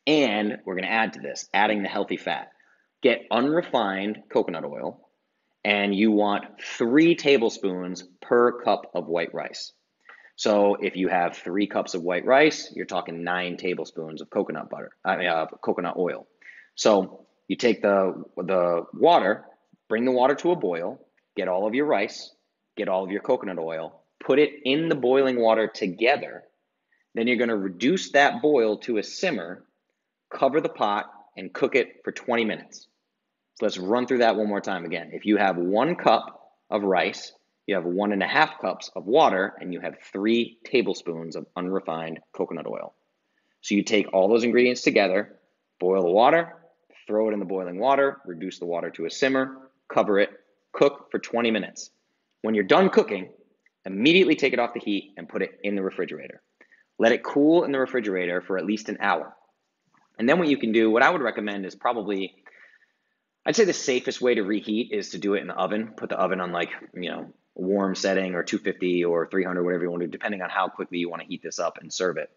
And we're going to add to this, adding the healthy fat. Get unrefined coconut oil, and you want 3 tablespoons per cup of white rice. So if you have 3 cups of white rice, you're talking 9 tablespoons of coconut oil. So you take the water, bring the water to a boil, get all of your rice, get all of your coconut oil, put it in the boiling water together. Then you're going to reduce that boil to a simmer, cover the pot, and cook it for 20 minutes. So let's run through that one more time again. If you have 1 cup of rice, you have 1.5 cups of water, and you have 3 tablespoons of unrefined coconut oil. So you take all those ingredients together, boil the water, throw it in the boiling water, reduce the water to a simmer, cover it, cook for 20 minutes. When you're done cooking, immediately take it off the heat and put it in the refrigerator. Let it cool in the refrigerator for at least an hour. And then what you can do, what I would recommend is probably, I'd say the safest way to reheat is to do it in the oven. Put the oven on like, warm setting or 250 or 300, whatever you want to do, depending on how quickly you want to heat this up and serve it.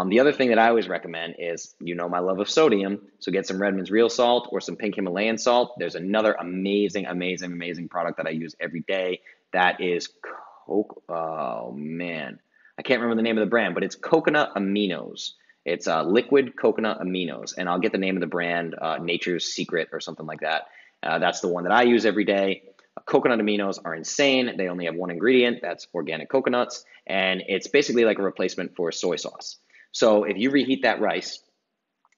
The other thing that I always recommend is, my love of sodium, so get some Redmond's real salt or some pink Himalayan salt. There's another amazing product that I use every day that is oh man, I can't remember the name of the brand, but it's coconut aminos. It's liquid coconut aminos, and I'll get the name of the brand, Nature's Secret or something like that. That's the one that I use every day. Coconut aminos are insane. They only have 1 ingredient, that's organic coconuts, and it's basically like a replacement for soy sauce. So if you reheat that rice,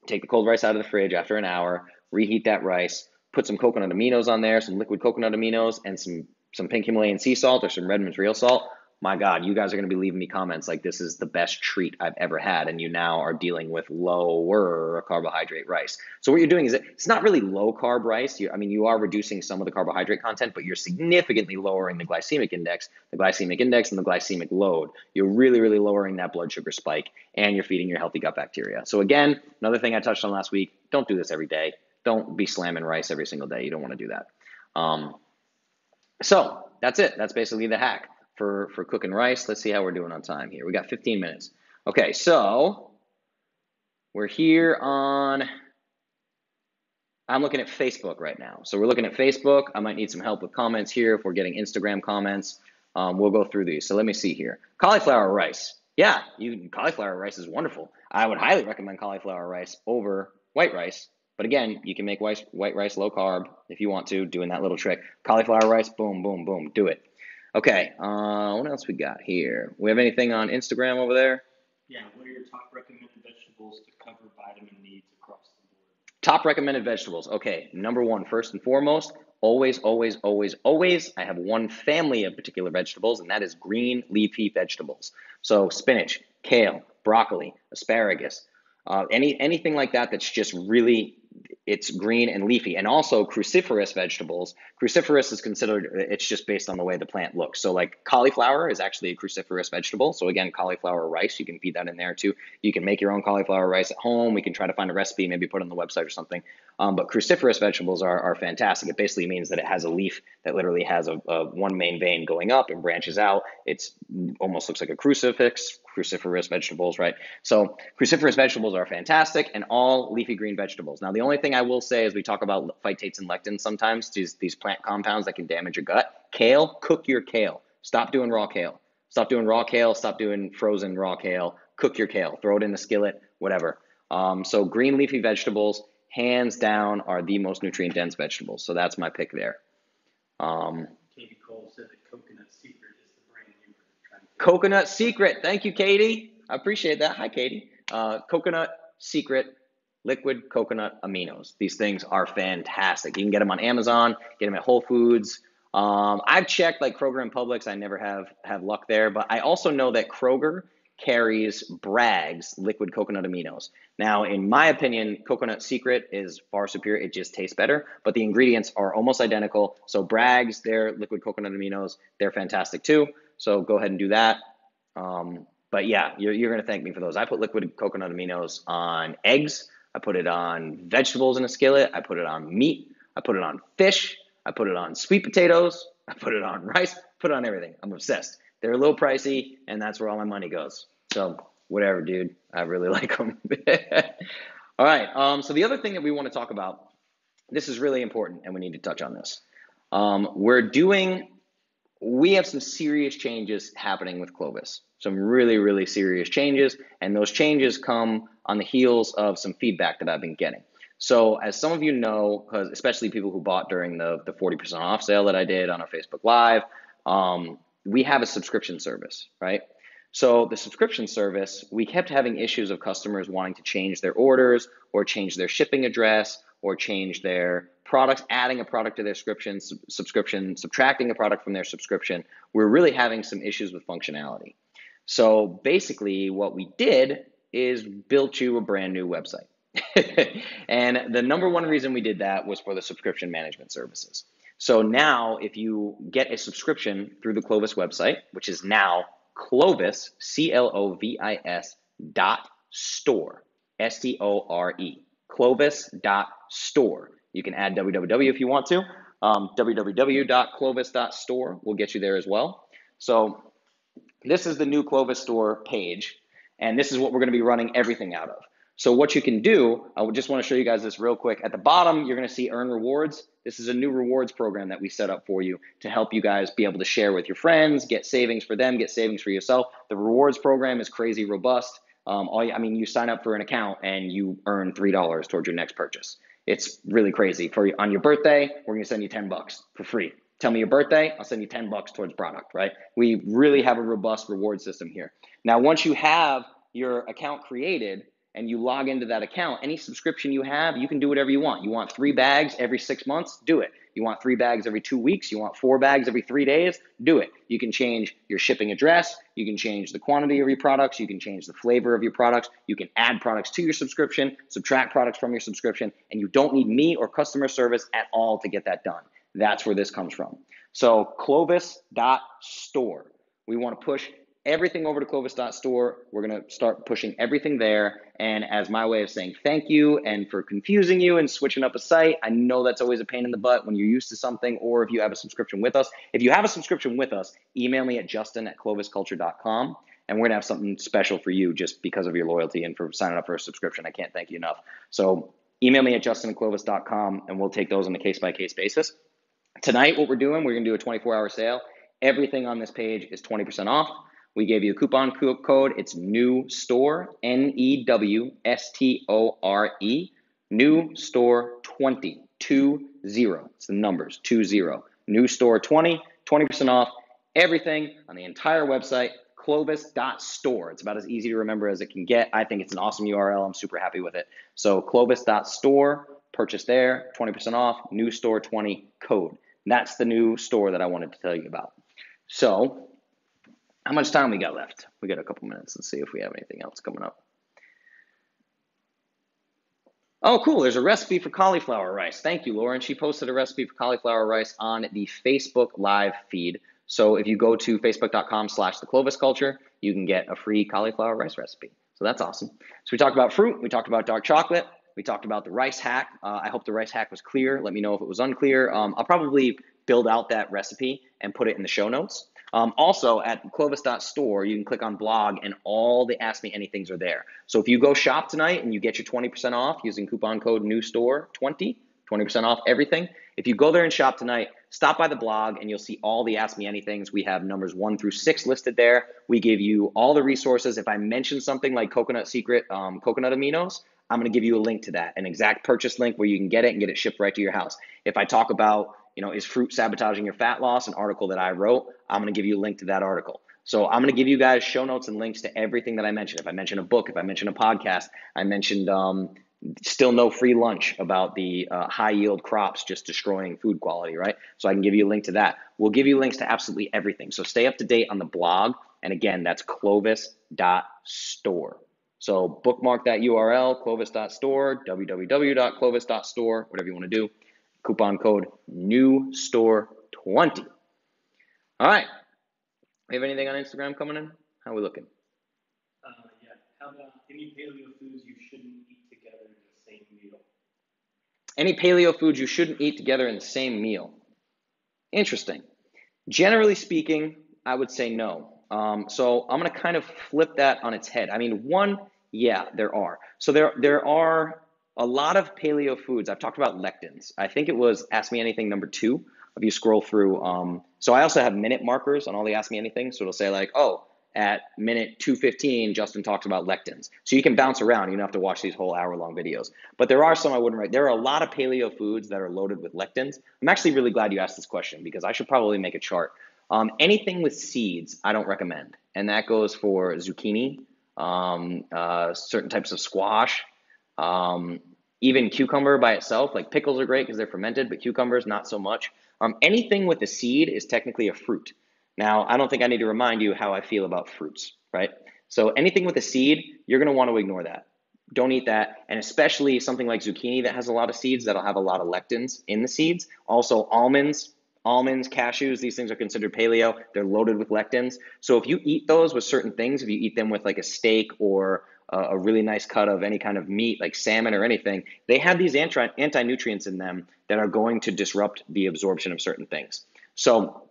take the cold rice out of the fridge after an hour, reheat that rice, put some coconut aminos on there, some liquid coconut aminos, and some pink Himalayan sea salt or some Redmond's real salt. My God, you guys are going to be leaving me comments like this is the best treat I've ever had, and you now are dealing with lower carbohydrate rice. So what you're doing is it's not really low carb rice. You are reducing some of the carbohydrate content, but you're significantly lowering the glycemic index and the glycemic load. You're really, really lowering that blood sugar spike, and you're feeding your healthy gut bacteria. So again, another thing I touched on last week, don't do this every day. Don't be slamming rice every single day. You don't want to do that. So that's it. That's basically the hack for cooking rice. Let's see how we're doing on time here. We got 15 minutes. Okay, so we're here on, I'm looking at Facebook right now. So we're looking at Facebook. I might need some help with comments here. If we're getting Instagram comments, we'll go through these. So let me see here. Cauliflower rice. Yeah, cauliflower rice is wonderful. I would highly recommend cauliflower rice over white rice. But again, you can make white rice low carb if you want to, doing that little trick. Cauliflower rice, boom, boom, boom, do it. Okay, what else we got here? We have anything on Instagram over there? Yeah, what are your top recommended vegetables to cover vitamin needs across the board? Top recommended vegetables. Okay, number 1, first and foremost, always, I have 1 family of particular vegetables, and that is green leafy vegetables. So spinach, kale, broccoli, asparagus, anything like that that's just really it's green and leafy, and also cruciferous vegetables. Cruciferous is considered, it's just based on the way the plant looks. So like cauliflower is actually a cruciferous vegetable. So again, cauliflower rice, you can feed that in there too. You can make your own cauliflower rice at home. We can try to find a recipe, maybe put it on the website or something. But cruciferous vegetables are fantastic. It basically means that it has a leaf that literally has a one main vein going up and branches out. It's almost looks like a crucifix. Cruciferous vegetables, right? So cruciferous vegetables are fantastic, and all leafy green vegetables. Now, the only thing I will say is we talk about phytates and lectins sometimes, these plant compounds that can damage your gut. Kale, cook your kale. Stop doing raw kale. Stop doing raw kale. Stop doing frozen raw kale. Cook your kale. Throw it in the skillet, whatever. So green leafy vegetables, hands down, are the most nutrient-dense vegetables. So that's my pick there. Katie Cole said that Coconut Secret is the brand you were trying to get. Coconut Secret. Thank you, Katie. I appreciate that. Hi, Katie. Coconut Secret liquid coconut aminos. These things are fantastic. You can get them on Amazon, get them at Whole Foods. I've checked like Kroger and Publix. I never have luck there, but I also know that Kroger carries Bragg's liquid coconut aminos. Now, in my opinion, Coconut Secret is far superior. It just tastes better, but the ingredients are almost identical. So Bragg's, their liquid coconut aminos, they're fantastic too. So go ahead and do that. But yeah, you're going to thank me for those. I put liquid coconut aminos on eggs. I put it on vegetables in a skillet. I put it on meat. I put it on fish. I put it on sweet potatoes. I put it on rice. Put it on everything. I'm obsessed. They're a little pricey, and that's where all my money goes. So whatever, dude. I really like them. All right. So the other thing that we want to talk about, this is really important, and we need to touch on this. We have some serious changes happening with Clovis. Some really, really serious changes, and those changes come on the heels of some feedback that I've been getting. So as some of you know, because especially people who bought during the 40% off sale that I did on our Facebook Live, we have a subscription service, right? So the subscription service, we kept having issues of customers wanting to change their orders or change their shipping address or change their products, adding a product to their subscription, subtracting a product from their subscription. We're really having some issues with functionality. So basically what we did is built you a brand new website. And the number one reason we did that was for the subscription management services. So now if you get a subscription through the Clovis website, which is now Clovis, Clovis .store, S-T-O-R-E, Clovis.store. You can add www if you want to. www.clovis.store will get you there as well. So this is the new Clovis store page, and this is what we're going to be running everything out of. So what you can do, I just want to show you guys this real quick. At the bottom, you're going to see Earn Rewards. This is a new rewards program that we set up for you to help you guys be able to share with your friends, get savings for them, get savings for yourself. The rewards program is crazy robust. You sign up for an account and you earn $3 towards your next purchase. It's really crazy. On your birthday, we're going to send you $10 for free. Tell me your birthday, I'll send you $10 towards product, right? We really have a robust reward system here. Now, once you have your account created and you log into that account, any subscription you have, you can do whatever you want. You want 3 bags every 6 months? Do it. You want 3 bags every 2 weeks? You want 4 bags every 3 days? Do it. You can change your shipping address. You can change the quantity of your products. You can change the flavor of your products. You can add products to your subscription, subtract products from your subscription, and you don't need me or customer service at all to get that done. That's where this comes from. So Clovis.store. We want to push everything over to Clovis.store. We're going to start pushing everything there. And as my way of saying thank you and for confusing you and switching up a site, I know that's always a pain in the butt when you're used to something or if you have a subscription with us. If you have a subscription with us, email me at justin@clovisculture.com. And we're going to have something special for you just because of your loyalty and for signing up for a subscription. I can't thank you enough. So email me at justin@clovis.com and we'll take those on a case-by-case basis. Tonight, what we're doing, we're going to do a 24-hour sale. Everything on this page is 20% off. We gave you a coupon code. It's new store, NEWSTORE, new store 20, 20. It's the numbers, 20. New store 20, 20% off everything on the entire website, Clovis.store. It's about as easy to remember as it can get. I think it's an awesome URL. I'm super happy with it. So Clovis.store, purchase there, 20% off, new store 20 code. That's the new store that I wanted to tell you about. So how much time we got left? We got a couple minutes. Let's see if we have anything else coming up. Oh, cool. There's a recipe for cauliflower rice. Thank you, Lauren. She posted a recipe for cauliflower rice on the Facebook Live feed. So if you go to facebook.com/the Clovis Culture, you can get a free cauliflower rice recipe. So that's awesome. So we talked about fruit. We talked about dark chocolate. We talked about the rice hack. I hope the rice hack was clear. Let me know if it was unclear. I'll probably build out that recipe and put it in the show notes. Also, at clovis.store, you can click on blog and all the Ask Me Anythings are there. So if you go shop tonight and you get your 20% off using coupon code NEWSTORE20, 20% off everything. If you go there and shop tonight, stop by the blog and you'll see all the Ask Me Anythings. We have numbers 1 through 6 listed there. We give you all the resources. If I mention something like Coconut Secret, coconut aminos, I'm going to give you a link to that, an exact purchase link where you can get it and get it shipped right to your house. If I talk about, is fruit sabotaging your fat loss, an article that I wrote, I'm going to give you a link to that article. So I'm going to give you guys show notes and links to everything that I mentioned. If I mention a book, if I mention a podcast, I mentioned still no free lunch about the high yield crops just destroying food quality, right? So I can give you a link to that. We'll give you links to absolutely everything. So stay up to date on the blog. And again, that's clovis.store. So bookmark that URL, clovis.store, www.clovis.store, whatever you want to do. Coupon code NEWSTORE20. All right. We have anything on Instagram coming in? How are we looking? Yeah. How about any paleo foods you shouldn't eat together in the same meal? Any paleo foods you shouldn't eat together in the same meal? Interesting. Generally speaking, I would say no. So I'm going to kind of flip that on its head. I mean, one, yeah, there are. So there are a lot of paleo foods. I've talked about lectins. I think it was Ask Me Anything number 2. If you scroll through, so I also have minute markers on all the Ask Me Anything. So it'll say like, oh, at minute 2:15, Justin talks about lectins. So you can bounce around. You don't have to watch these whole hour-long videos. But there are some I wouldn't write. There are a lot of paleo foods that are loaded with lectins. I'm actually really glad you asked this question because I should probably make a chart. Anything with seeds, I don't recommend. And that goes for zucchini, certain types of squash, even cucumber by itself. Like pickles are great because they're fermented, but cucumbers, not so much. Anything with a seed is technically a fruit. Now, I don't think I need to remind you how I feel about fruits, right? So anything with a seed, you're going to want to ignore that. Don't eat that. And especially something like zucchini that has a lot of seeds, that'll have a lot of lectins in the seeds. Also almonds, cashews, these things are considered paleo. They're loaded with lectins. So if you eat those with certain things, if you eat them with like a steak or a really nice cut of any kind of meat like salmon or anything, they have these anti-nutrients in them that are going to disrupt the absorption of certain things. So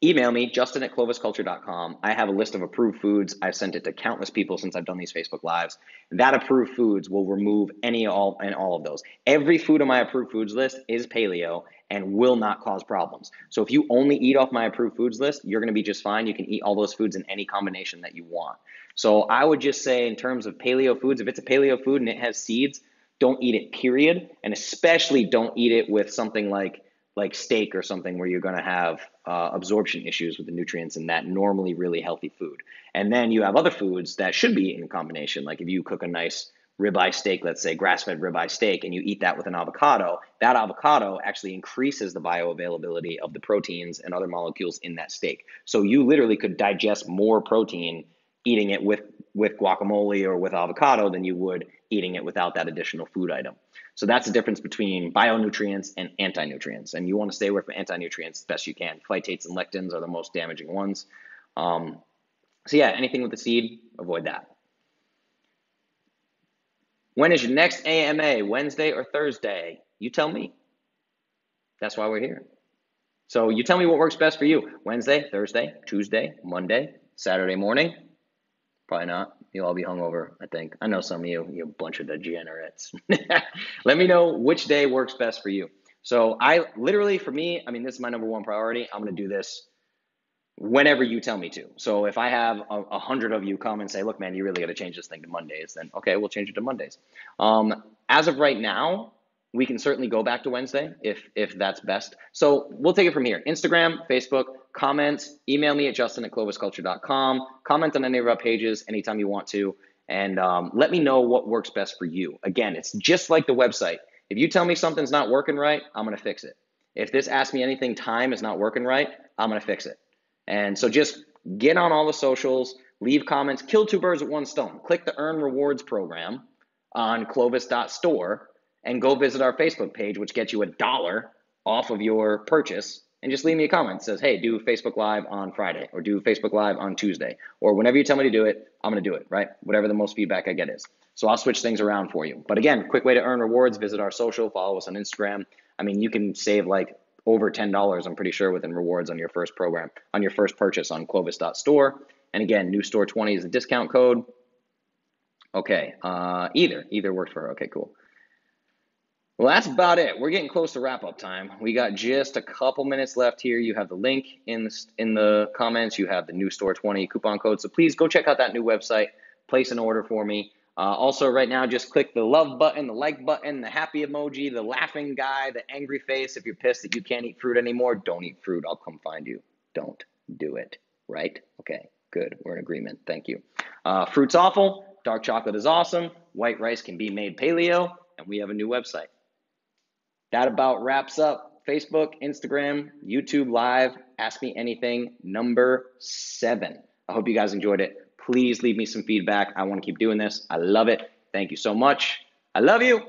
email me, justin@clovisculture.com. I have a list of approved foods. I've sent it to countless people since I've done these Facebook Lives. That approved foods will remove all of those. Every food on my approved foods list is paleo and will not cause problems. So if you only eat off my approved foods list, you're going to be just fine. You can eat all those foods in any combination that you want. So I would just say in terms of paleo foods, if it's a paleo food and it has seeds, don't eat it, period. And especially don't eat it with something like steak or something where you're going to have absorption issues with the nutrients in that normally really healthy food. And then you have other foods that should be eaten in combination. Like if you cook a nice ribeye steak, let's say grass-fed ribeye steak, and you eat that with an avocado, that avocado actually increases the bioavailability of the proteins and other molecules in that steak. So you literally could digest more protein eating it with guacamole or with avocado than you would eating it without that additional food item. So that's the difference between bionutrients and anti-nutrients. And you want to stay away from anti-nutrients as best you can. Phytates and lectins are the most damaging ones. So yeah, anything with the seed, avoid that. When is your next AMA, Wednesday or Thursday? You tell me. That's why we're here. So you tell me what works best for you. Wednesday, Thursday, Tuesday, Monday, Saturday morning. Probably not. You'll all be hungover, I think. I know some of you bunch of degenerates. Let me know which day works best for you. So I literally, for me, I mean, this is my number one priority. I'm going to do this whenever you tell me to. So if I have 100 of you come and say, look, man, you really got to change this thing to Mondays, then okay, we'll change it to Mondays. As of right now, we can certainly go back to Wednesday if that's best. So we'll take it from here. Instagram, Facebook, comments, email me at justin@clovisculture.com. Comment on any of our pages anytime you want to, and let me know what works best for you. Again, it's just like the website. If you tell me something's not working right, I'm going to fix it. If this Ask Me Anything time is not working right, I'm going to fix it. And so just get on all the socials, leave comments, kill two birds with one stone. Click the Earn Rewards program on clovis.store and go visit our Facebook page, which gets you $1 off of your purchase. And just leave me a comment that says, hey, do Facebook Live on Friday, or do Facebook Live on Tuesday, or whenever you tell me to do it, I'm going to do it, right? Whatever the most feedback I get is. So I'll switch things around for you. But again, quick way to earn rewards, visit our social, follow us on Instagram. I mean, you can save like over $10, I'm pretty sure, within rewards on your first program, on your first purchase on Clovis.store. And again, new store 20 is the discount code. Okay, either worked for her. Okay, cool. Well, that's about it. We're getting close to wrap-up time. We got just a couple minutes left here. You have the link in the comments. You have the new store 20 coupon code. So please go check out that new website. Place an order for me. Also, right now, just click the love button, the like button, the happy emoji, the laughing guy, the angry face. If you're pissed that you can't eat fruit anymore, don't eat fruit. I'll come find you. Don't do it. Right? Okay, good. We're in agreement. Thank you. Fruit's awful. Dark chocolate is awesome. White rice can be made paleo. And we have a new website. That about wraps up Facebook, Instagram, YouTube Live, Ask Me Anything, number 7. I hope you guys enjoyed it. Please leave me some feedback. I want to keep doing this. I love it. Thank you so much. I love you.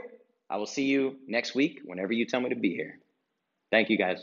I will see you next week whenever you tell me to be here. Thank you, guys.